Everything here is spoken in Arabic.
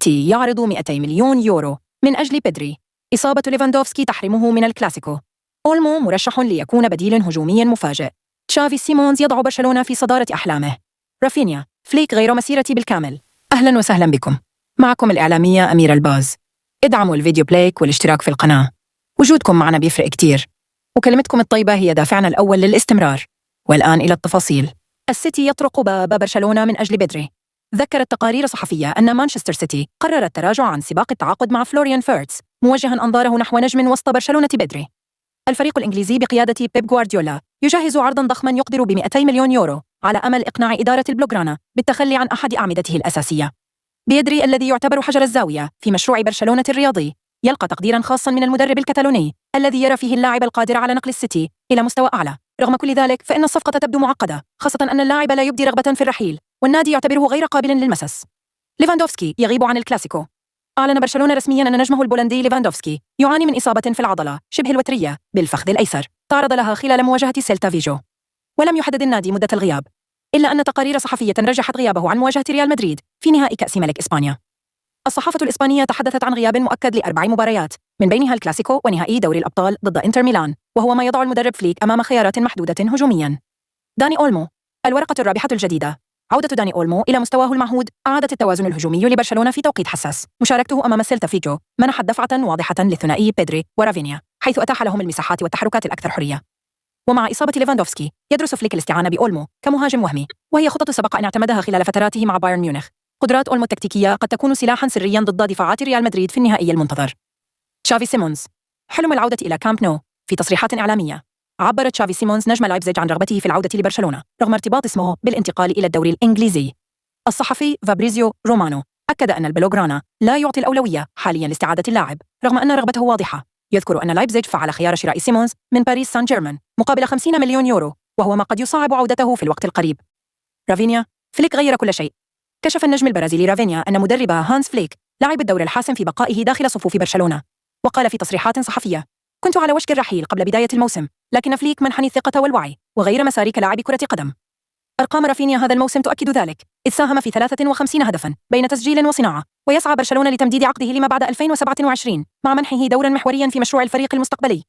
السيتي يعرض 200 مليون يورو من أجل بيدري. إصابة ليفاندوفسكي تحرمه من الكلاسيكو. أولمو مرشح ليكون بديل هجومي مفاجئ. تشافي سيمونز يضع برشلونة في صدارة أحلامه. رافينيا، فليك غير مسيرتي بالكامل. أهلا وسهلا بكم. معكم الإعلامية أميرة الباز. ادعموا الفيديو بلايك والاشتراك في القناة. وجودكم معنا بيفرق كتير، وكلمتكم الطيبة هي دافعنا الأول للاستمرار. والآن إلى التفاصيل. السيتي يطرق باب برشلونة من أجل بيدري. ذكرت تقارير صحفية أن مانشستر سيتي قرر التراجع عن سباق التعاقد مع فلوريان فيرتس، موجها أنظاره نحو نجم وسط برشلونة بيدري. الفريق الإنجليزي بقيادة بيب غوارديولا يجهز عرضاً ضخماً يقدر ب 200 مليون يورو على أمل إقناع إدارة البلوغرانا بالتخلي عن أحد أعمدته الأساسية. بيدري الذي يعتبر حجر الزاوية في مشروع برشلونة الرياضي يلقى تقديراً خاصاً من المدرب الكتالوني الذي يرى فيه اللاعب القادر على نقل السيتي إلى مستوى أعلى. رغم كل ذلك فإن الصفقة تبدو معقدة، خاصة أن اللاعب لا يبدي رغبة في الرحيل والنادي يعتبره غير قابل للمسس. ليفاندوفسكي يغيب عن الكلاسيكو. أعلن برشلونة رسمياً أن نجمه البولندي ليفاندوفسكي يعاني من إصابة في العضلة شبه الوترية بالفخذ الأيسر تعرض لها خلال مواجهة سيلتا فيجو، ولم يحدد النادي مدة الغياب، إلا أن تقارير صحفية رجحت غيابه عن مواجهة ريال مدريد في نهائي كأس ملك إسبانيا. الصحافة الإسبانية تحدثت عن غياب مؤكد ل4 مباريات، من بينها الكلاسيكو ونهائي دوري الأبطال ضد إنتر ميلان، وهو ما يضع المدرب فليك أمام خيارات محدودة هجومياً. داني أولمو. الورقة الرابحة الجديدة. عودة داني أولمو إلى مستواه المعهود أعادت التوازن الهجومي لبرشلونة في توقيت حساس. مشاركته أمام سيلتا فيجو منحت دفعة واضحة للثنائي بيدري ورافينيا، حيث أتاح لهم المساحات والتحركات الأكثر حرية. ومع إصابة ليفاندوفسكي يدرس فليك الاستعانة بأولمو كمهاجم وهمي، وهي خطة سبق أن اعتمدها خلال فتراته مع بايرن ميونخ. قدرات أولمو التكتيكية قد تكون سلاحاً سرياً ضد دفاعات ريال مدريد في النهائي المنتظر. تشافي سيمونز. حلم العودة إلى كامب نو. في تصريحات إعلامية عبر تشافي سيمونز نجم لايبزيج عن رغبته في العودة لبرشلونة رغم ارتباط اسمه بالانتقال إلى الدوري الإنجليزي. الصحفي فابريزيو رومانو أكد أن البلوغرانا لا يعطي الأولوية حالياً لاستعادة اللاعب رغم أن رغبته واضحة. يذكر أن لايبزيج فعل خيار شراء سيمونز من باريس سان جيرمان مقابل 50 مليون يورو، وهو ما قد يصعب عودته في الوقت القريب. رافينيا. فليك غير كل شيء. كشف النجم البرازيلي رافينيا أن مدربه هانس فليك لعب الدور الحاسم في بقائه داخل صفوف برشلونة، وقال في تصريحات صحفية: كنت على وشك الرحيل قبل بداية الموسم، لكن فليك منحني الثقة والوعي وغير مساري كلاعب كرة قدم. أرقام رافينيا هذا الموسم تؤكد ذلك، إذ ساهم في 53 هدفاً بين تسجيل وصناعة، ويسعى برشلونة لتمديد عقده لما بعد 2027 مع منحه دوراً محورياً في مشروع الفريق المستقبلي.